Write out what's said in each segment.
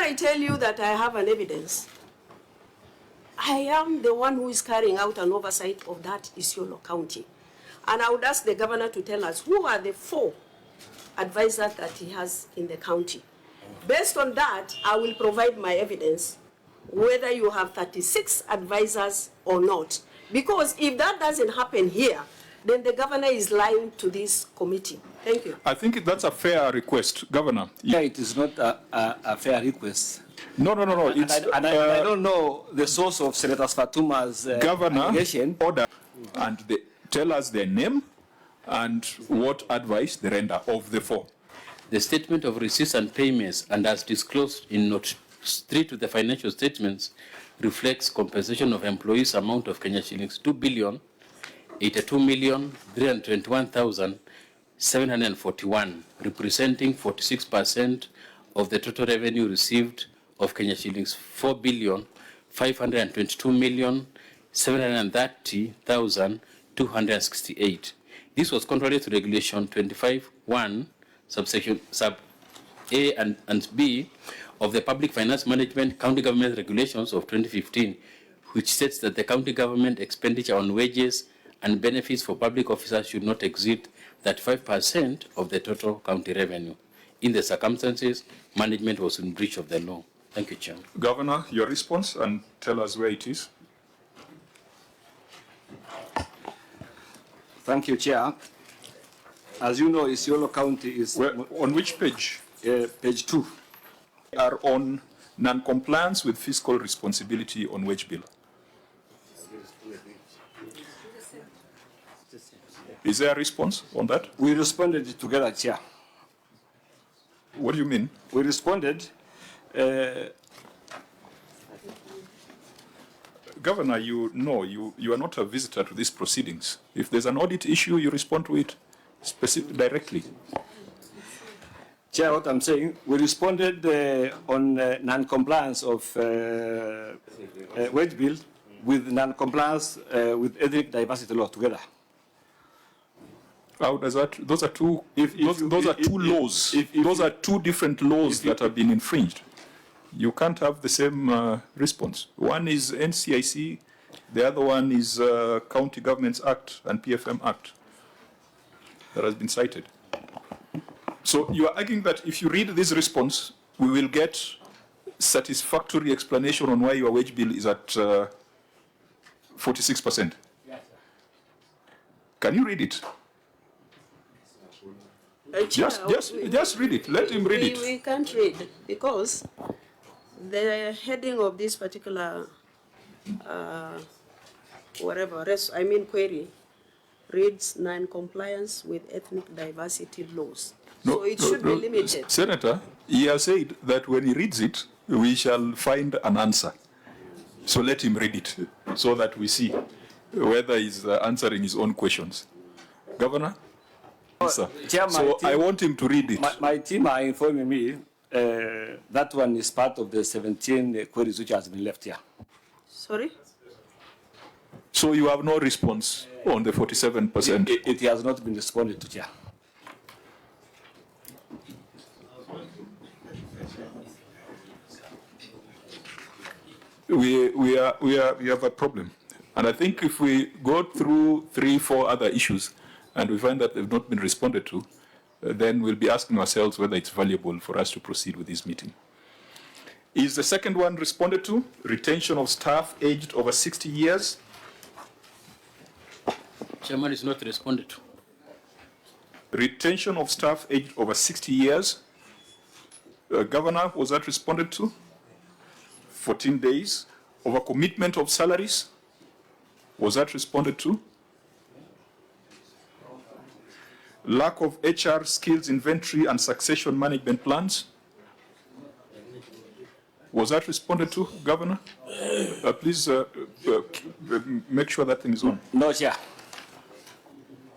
I tell you that I have an evidence, I am the one who is carrying out an oversight of that Isiolo County. And I would ask the governor to tell us who are the 4 advisors that he has in the county. Based on that, I will provide my evidence whether you have 36 advisors or not. Because if that doesn't happen here, then the governor is lying to this committee. Thank you. I think that's a fair request, Governor. Yeah, it is not a fair request. No. I don't know the source of Senator Fatuma's Governor, allegation. Order, and they tell us their name and what advice they render of the 4. The statement of receipts and payments, and as disclosed in Note 3 to the financial statements, reflects compensation of employees amount of Kenya shillings 2,082,321,741, representing 46% of the total revenue received of Kenya shillings 4,522,730,268. This was contrary to Regulation 25(1) subsection sub A and B of the Public Finance Management County Government Regulations of 2015, which states that the county government expenditure on wages and benefits for public officers should not exceed 35% of the total county revenue. In the circumstances, management was in breach of the law. Thank you, Chairman. Governor, your response, and tell us where it is. Thank you, Chair. As you know, Isiolo County is... On which page? Page 2. We are on non-compliance with fiscal responsibility on wage bill. Is there a response on that? We responded together, Chair. What do you mean? We responded... Governor, you know, you are not a visitor to these proceedings. If there's an audit issue, you respond to it directly. Chair, what I'm saying, we responded on non-compliance of wage bill with non-compliance with ethnic diversity law together. How does that? Those are two. Those are two laws. Those are two different laws that have been infringed. You can't have the same response. One is NCIC, the other one is County Governments Act and PFM Act that has been cited. So you are arguing that if you read this response, we will get satisfactory explanation on why your wage bill is at 46%. Can you read it? Just read it. Let him read it. We can't read because the heading of this particular query reads non-compliance with ethnic diversity laws. So it should be limited. Senator, he has said that when he reads it, we shall find an answer. So let him read it so that we see whether he's answering his own questions. Governor? Sir. Chair, so I want him to read it. My team are informing me that one is part of the 17 queries which has been left here. Sorry? So you have no response on the 47%? It has not been responded to, Chair. We have a problem. And I think if we go through 3-4 other issues and we find that they've not been responded to, then we'll be asking ourselves whether it's valuable for us to proceed with this meeting. Is the second one responded to? Retention of staff aged over 60 years? Chairman, is not responded to. Retention of staff aged over 60 years. Governor, was that responded to? 14 days. Overcommitment of salaries. Was that responded to? Lack of HR skills inventory and succession management plans. Was that responded to, Governor? Please make sure that thing is on. No, Chair.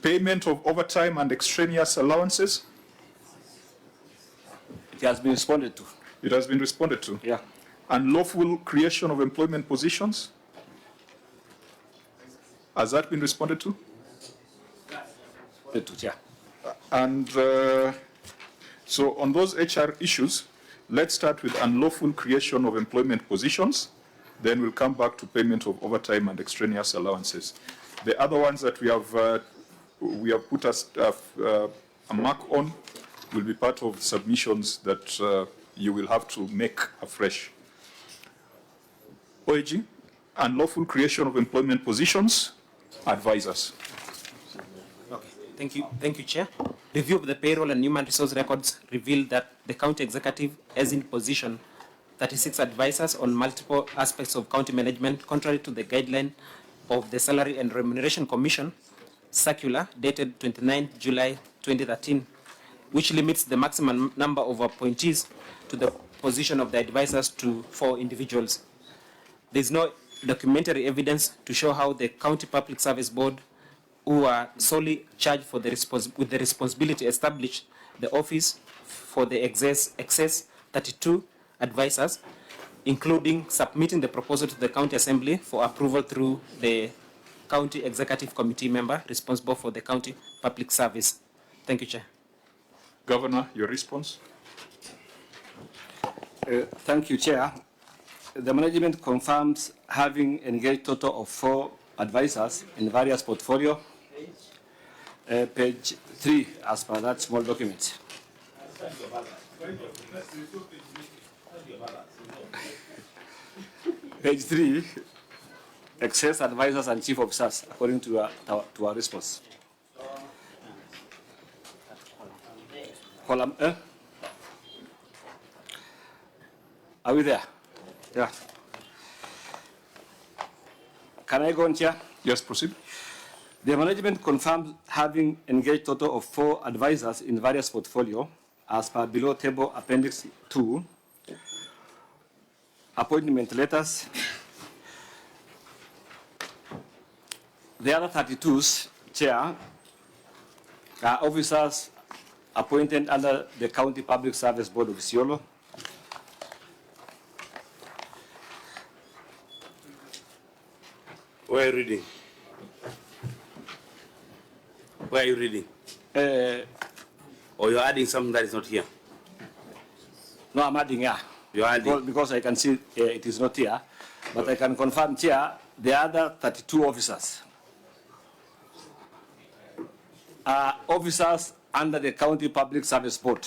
Payment of overtime and extraneous allowances. It has been responded to. It has been responded to. Yeah. Unlawful creation of employment positions. Has that been responded to? Yeah. And so on those HR issues, Let's start with unlawful creation of employment positions. Then we'll come back to payment of overtime and extraneous allowances. The other ones that we have put a mark on will be part of submissions that you will have to make afresh. OAG, unlawful creation of employment positions, advisors. Okay, thank you, Chair. Review of the payroll and human resource records revealed that the county executive has in position 36 advisors on multiple aspects of county management, contrary to the guideline of the Salary and Remuneration Commission circular dated 29 July 2013, which limits the maximum number of appointees to the position of the advisors to 4 individuals. There is no documentary evidence to show how the County Public Service Board, who are solely charged for with the responsibility to establish the office for the excess 32 advisors, including submitting the proposal to the County Assembly for approval through the County Executive Committee member responsible for the County Public Service. Thank you, Chair. Governor, your response? Thank you, Chair. The management confirms having engaged a total of 4 advisors in various portfolio. Page 3, as per that small document. Page 3, excess advisors and chief officers, according to our response. Column A. Are we there? Yeah. Can I go on, Chair? Yes, proceed. The management confirms having engaged a total of 4 advisors in various portfolio, as per below table Appendix 2, appointment letters. The other 32s, Chair, are officers appointed under the County Public Service Board of Isiolo. Where are you reading? Where are you reading? Or you're adding something that is not here? No, I'm adding here. You're adding? Because I can see it is not here. But I can confirm, Chair, the other 32 officers are officers under the County Public Service Board.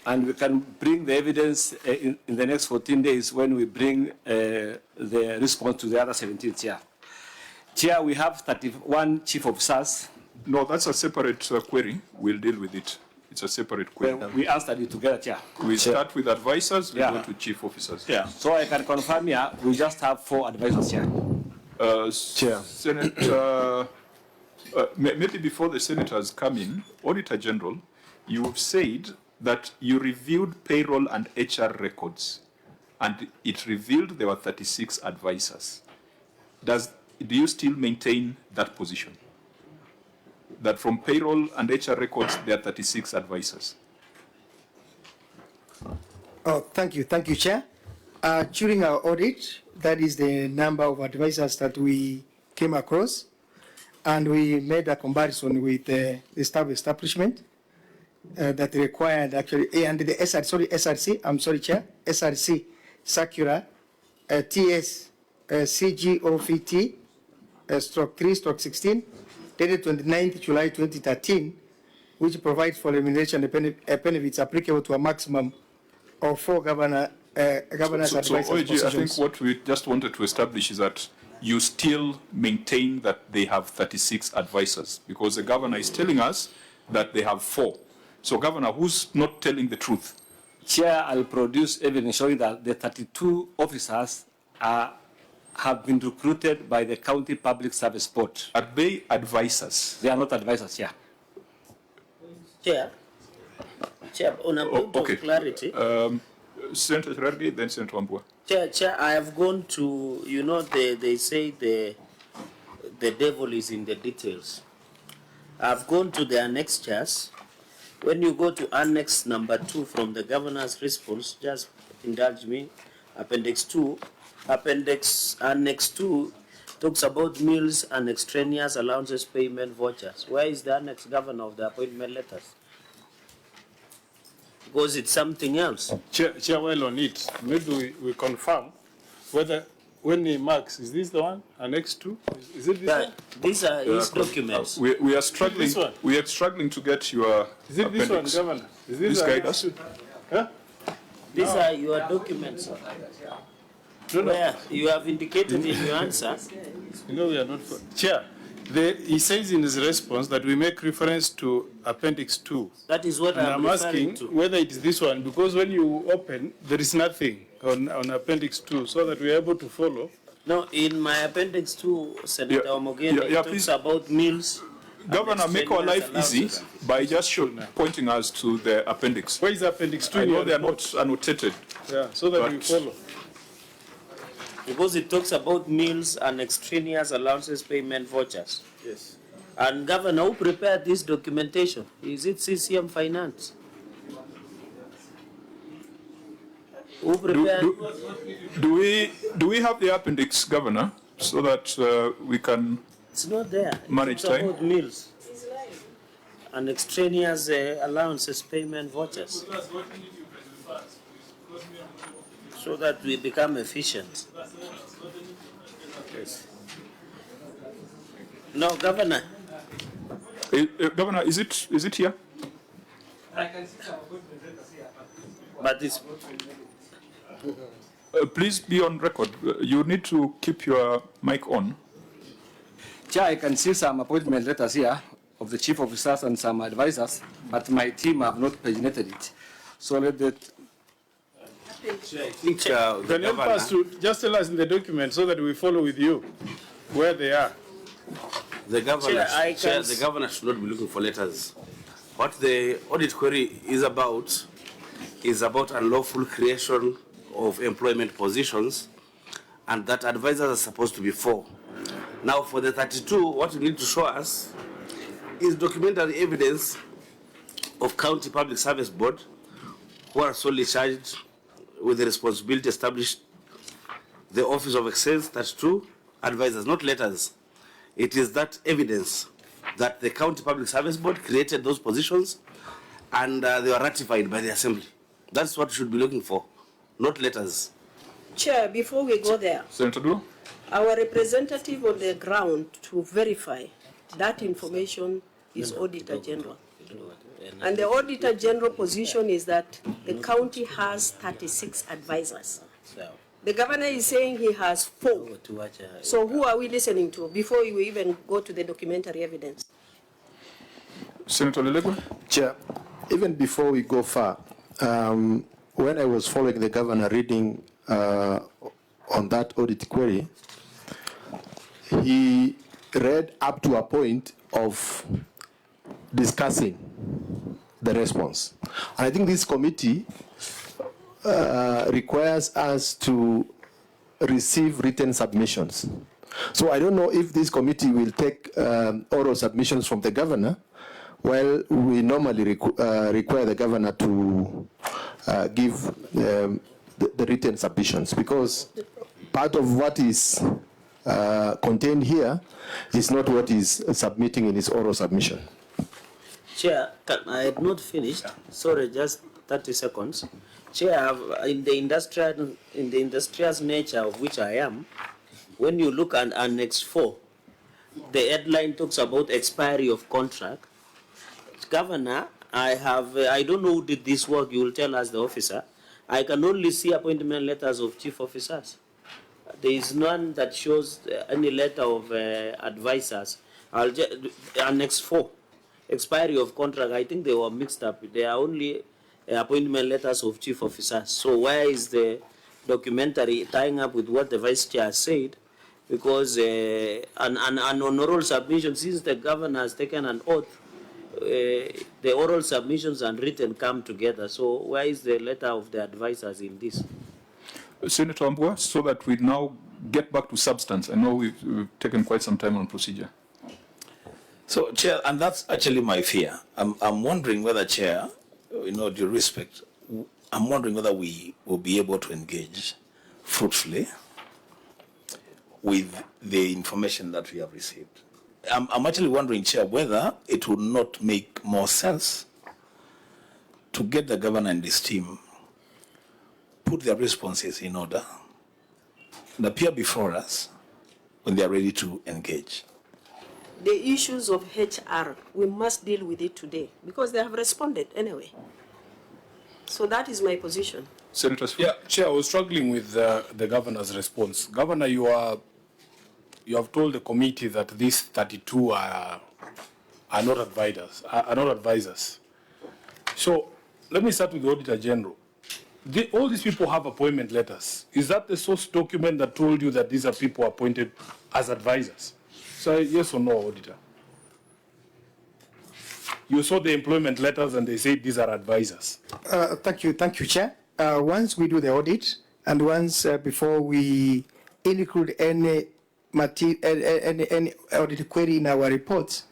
And we can bring the evidence in the next 14 days when we bring the response to the other 17, Chair. Chair, we have 31 chief officers. No, that's a separate query. We'll deal with it. It's a separate query. Well, we answered it together, Chair. We start with advisors, we Yeah. go to chief officers. Yeah. So I can confirm here, we just have 4 advisors, Chair. Chair. Senate, maybe before the senators come in, Auditor General, you've said that you reviewed payroll and HR records, and it revealed there were 36 advisors. Do you still maintain that position? That from payroll and HR records, there are 36 advisors? Oh, thank you, Chair. During our audit, that is the number of advisors that we came across, and we made a comparison with the staff establishment that required actually, and the SRC, I'm sorry, Chair, SRC circular TS CGOVT /3/16 dated 29th July 2013, which provides for remuneration and benefits applicable to a maximum of 4 governors advisors So OAG, positions. I think what we just wanted to establish is that you still maintain that they have 36 advisors, because the governor is telling us that they have 4. So, Governor, who's not telling the truth? Chair, I'll produce evidence showing that the 32 officers have been recruited by the County Public Service Board. Are they advisors? They are not advisors, Chair. Chair, on a point of clarity. Senator Rargi, then Senator Wambua. Chair, I have gone to, you know, they say the devil is in the details. I've gone to the annexures. When you go to annex number 2 from the governor's response, just indulge me, appendix 2, annex 2 talks about meals and extraneous allowances payment vouchers. Where is the annex, Governor, of the appointment letters? because it's something else. Chair, well on it. Maybe we confirm whether when he marks, is this the one? Annex 2? Is it this one? These are his documents. We are struggling. This one? We are struggling to get your Is it this one, appendix. Governor? Is Please guide Annex us. 2? Huh? These are your documents. Where you have indicated in your answer. No, we are not. Chair, he says in his response that we make reference to Appendix 2. That is what And I'm I'm referring asking to. whether it is this one, because when you open, there is nothing on Appendix 2, so that we are able to follow. No, in my Appendix 2, Senator Omogeni, it talks please. about meals. Governor, make our life easy allowances. by just pointing us to the appendix. Where is Appendix 2? I in know your they are report? not annotated. Yeah, so that we but- follow. Because it talks about meals and extraneous allowances payment vouchers. Yes. And Governor, who prepared this documentation? Is it CCM Finance? Who prepared? Do we have the appendix, Governor, so that we can? It's not there. Manage It talks time. about meals and extraneous allowances payment vouchers. So that we become efficient. Yes. No, Governor. Governor, is it here? But it's Please be on record. You need to keep your mic on. Chair, I can see some appointment letters here of the chief officers and some advisors, but my team have not paginated it. So let that. I think Can the you help governor, us to just tell us in the document so that we follow with you where they are? the governor, Chair, I can the governor should not be looking for letters. What the audit query is about unlawful creation of employment positions, and that advisors are supposed to be 4. Now, for the 32, what you need to show us is documentary evidence of County Public Service Board who are solely charged with the responsibility established the Office of Exchange, 32 advisors, not letters. It is that evidence that the County Public Service Board created those positions and they were ratified by the Assembly. That's what you should be looking for, not letters. Chair, before we go there, Senator Dullo? our representative on the ground to verify that information is Auditor General. And the Auditor General position is that the county has 36 advisors. The governor is saying he has 4. So who are we listening to before we even go to the documentary evidence? Senator Lelegwe? Chair, even before we go far, when I was following the governor reading on that audit query, he read up to a point of discussing the response. And I think this committee requires us to receive written submissions. So I don't know if this committee will take oral submissions from the governor. Well, we normally require the governor to give the written submissions, because part of what is contained here is not what is submitting in his oral submission. Chair, I had not finished. Sorry, just 30 seconds. Chair, in the industrial nature of which I am, when you look at Annex 4, the headline talks about expiry of contract. Governor, I don't know who did this work. You will tell us, the officer. I can only see appointment letters of chief officers. There is none that shows any letter of advisors. Annex 4. Expiry of contract, I think they were mixed up. They are only appointment letters of chief officers. So where is the documentary tying up with what the vice chair said? Because an oral submission, since the governor has taken an oath, the oral submissions and written come together. So where is the letter of the advisors in this? Senator Ambua, so that we now get back to substance. I know we've taken quite some time on procedure. So, Chair, and that's actually my fear. I'm wondering whether, Chair, due respect, I'm wondering whether we will be able to engage fruitfully with the information that we have received. I'm actually wondering, Chair, whether it would not make more sense to get the governor and his team put their responses in order and appear before us when they are ready to engage. The issues of HR, we must deal with it today because they have responded anyway. So that is my position. Senator Sifuna. Yeah, Chair, I was struggling with the governor's response. Governor, you have told the committee that these 32 are not advisors. So let me start with the Auditor General. All these people have appointment letters. Is that the source document that told you that these are people appointed as advisors? So yes or no, Auditor? You saw the employment letters and they said these are advisors. Thank you, Chair. Once we do the audit and once before we include any audit query in our reports,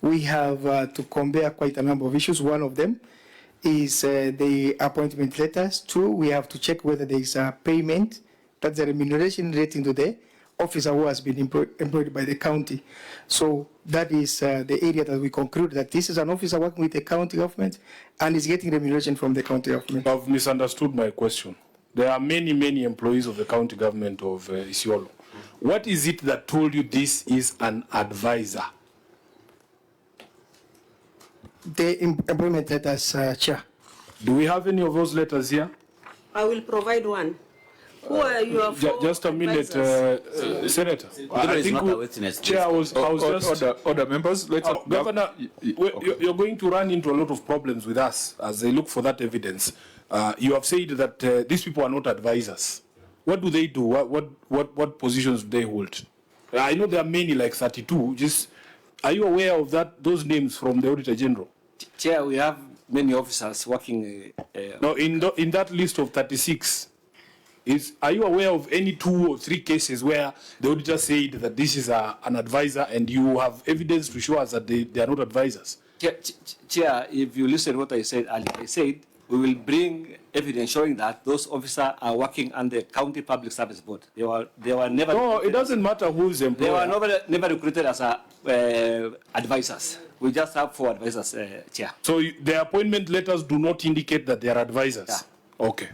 we have to compare quite a number of issues. One of them is the appointment letters. Two, we have to check whether there is a payment, that's a remuneration relating to the officer who has been employed by the county. So that is the area that we conclude that this is an officer working with the county government and is getting remuneration from the county government. I've misunderstood my question. There are many employees of the county government of Isiolo. What is it that told you this is an advisor? The employment letters, Chair. Do we have any of those letters here? I will provide one. Who are your just a minute, Senator. I think Chair, I was just... Order, members. Governor, you're going to run into a lot of problems with us as they look for that evidence. You have said that these people are not advisors. What do they do? What positions do they hold? I know there are many, like 32. Are you aware of those names from the Auditor General? Chair, we have many officers working... No, in that list of 36, are you aware of any 2 or 3 cases where the auditor said that this is an advisor and you have evidence to show us that they are not advisors? Chair, if you listen to what I said earlier, I said we will bring evidence showing that those officers are working under the County Public Service Board. They were never... No, it doesn't matter who's employed. They were never recruited as advisors. We just have 4 advisors, Chair. So the appointment letters do not indicate that they are advisors? Yeah. Okay.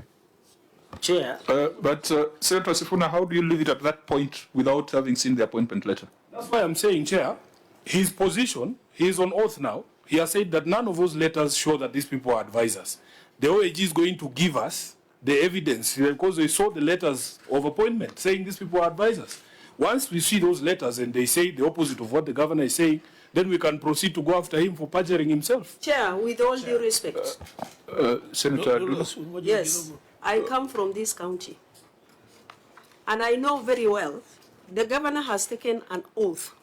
Chair. But Senator Sifuna, how do you leave it at that point without having seen the appointment letter? That's why I'm saying, Chair, his position, he is on oath now. He has said that none of those letters show that these people are advisors. The OAG is going to give us the evidence because they saw the letters of appointment saying these people are advisors. Once we see those letters and they say the opposite of what the governor is saying, then we can proceed to go after him for perjuring himself. Chair, with all due respect. Senator Dullo. Yes, I come from this county. And I know very well the governor has taken an oath,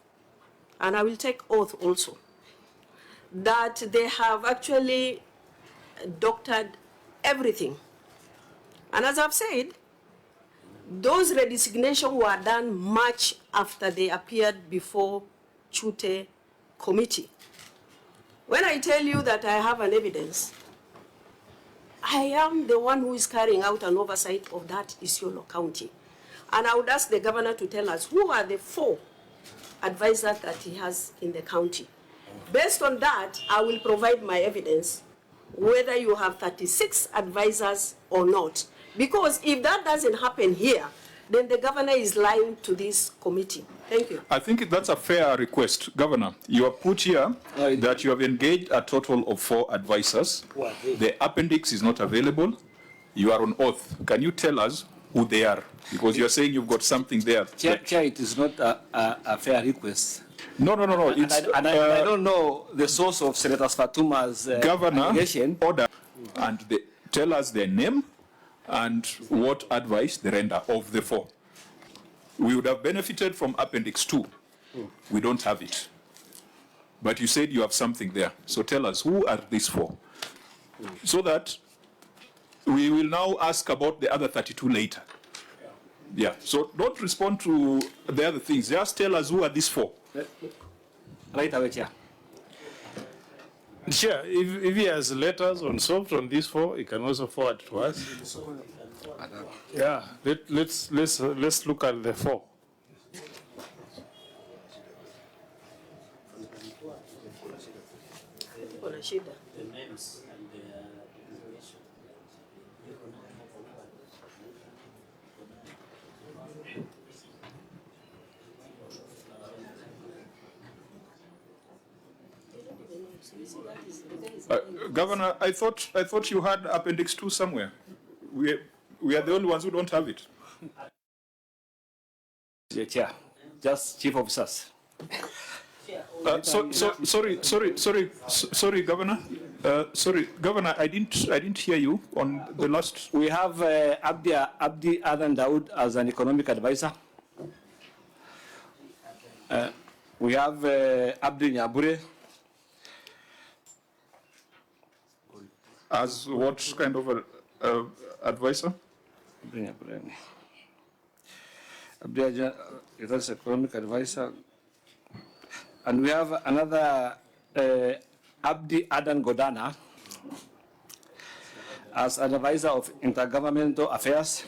and I will take oath also, that they have actually doctored everything. And as I've said, those redesignations were done much after they appeared before Chute committee. When I tell you that I have an evidence, I am the one who is carrying out an oversight of that Isiolo County. And I would ask the governor to tell us who are the 4 advisors that he has in the county. Based on that, I will provide my evidence whether you have 36 advisors or not. Because if that doesn't happen here, then the governor is lying to this committee. Thank you. I think that's a fair request. Governor, you have put here that you have engaged a total of 4 advisors. The appendix is not available. You are on oath. Can you tell us who they are? Because you're saying you've got something there. Chair, it is not a fair request. No. I don't know the source of Senator Fatuma's Governor, allegation. Order, and tell us their name and what advice they render of the 4. We would have benefited from Appendix 2. We don't have it. But you said you have something there. So tell us, who are these 4? So that we will now ask about the other 32 later. Yeah, so don't respond to the other things. Just tell us who are these 4. Right away, Chair. Chair, if he has letters unsolved on these 4, he can also forward to us. Yeah, let's look at the 4. The names and Governor, I thought you had Appendix 2 somewhere. We are the only ones who don't have it. Yeah, Chair, just chief officers. Sorry, Governor. Sorry, Governor. I didn't hear you on the last. We have Abdi Adan Daud as an economic advisor. We have Abdi Nyabure. As what kind of a advisor? Abdi is economic advisor. And we have another Abdi Adan Godana as an advisor of intergovernmental affairs.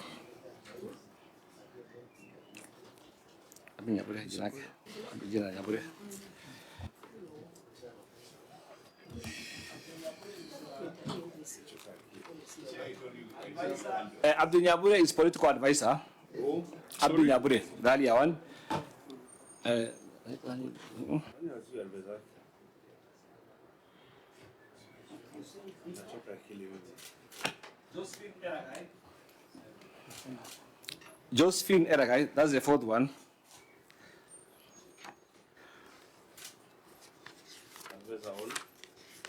Abdi Nyabure is political advisor. Abdi Nyabure, the earlier one. Josephine Eragai, that's the fourth one.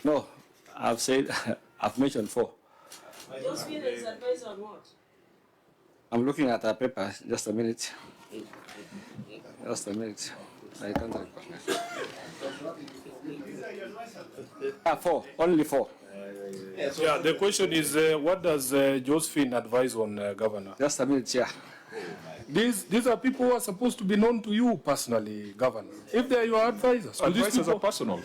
No, I've said, I've mentioned 4. Josephine is advisor on what? I'm looking at her paper, just a minute. Just a minute. I can't recognize. 4, only 4. Yeah, the question is, what does Josephine advise on, Governor? Just a minute, yeah. These are people who are supposed to be known to you personally, Governor. If they are your advisors, Advisors are personal.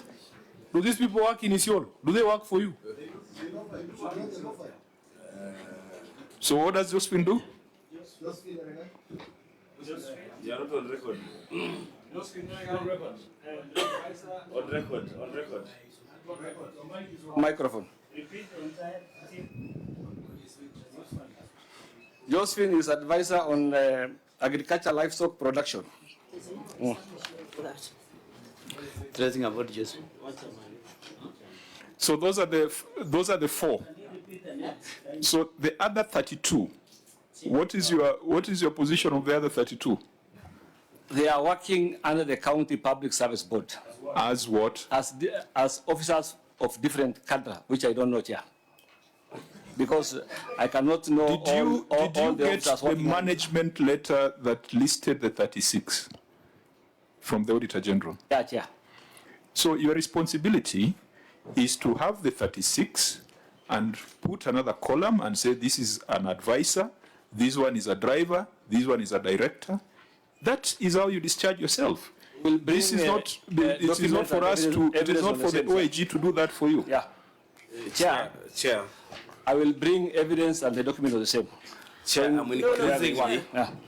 Do these people work in Isiolo? Do they work for you? So what does Josephine do? You are not on record. On record. Microphone. Josephine is advisor on agriculture livestock production. Tracing about Josephine. So those are the 4. So the other 32. What is your position of the other 32? They are working under the County Public Service Board. As what? As officers of different cadre, which I don't know here. Because I cannot know Did you get the management letter that listed the 36 from the Auditor General? Yeah, yeah. So your responsibility is to have the 36 and put another column and say this is an advisor, this one is a driver, this one is a director. That is how you discharge yourself. This is not. It is not for us to. It is not for the OAG to do that for you. Yeah. Chair. I will bring evidence and the document of the same. Chair, I'm increasingly. Yeah.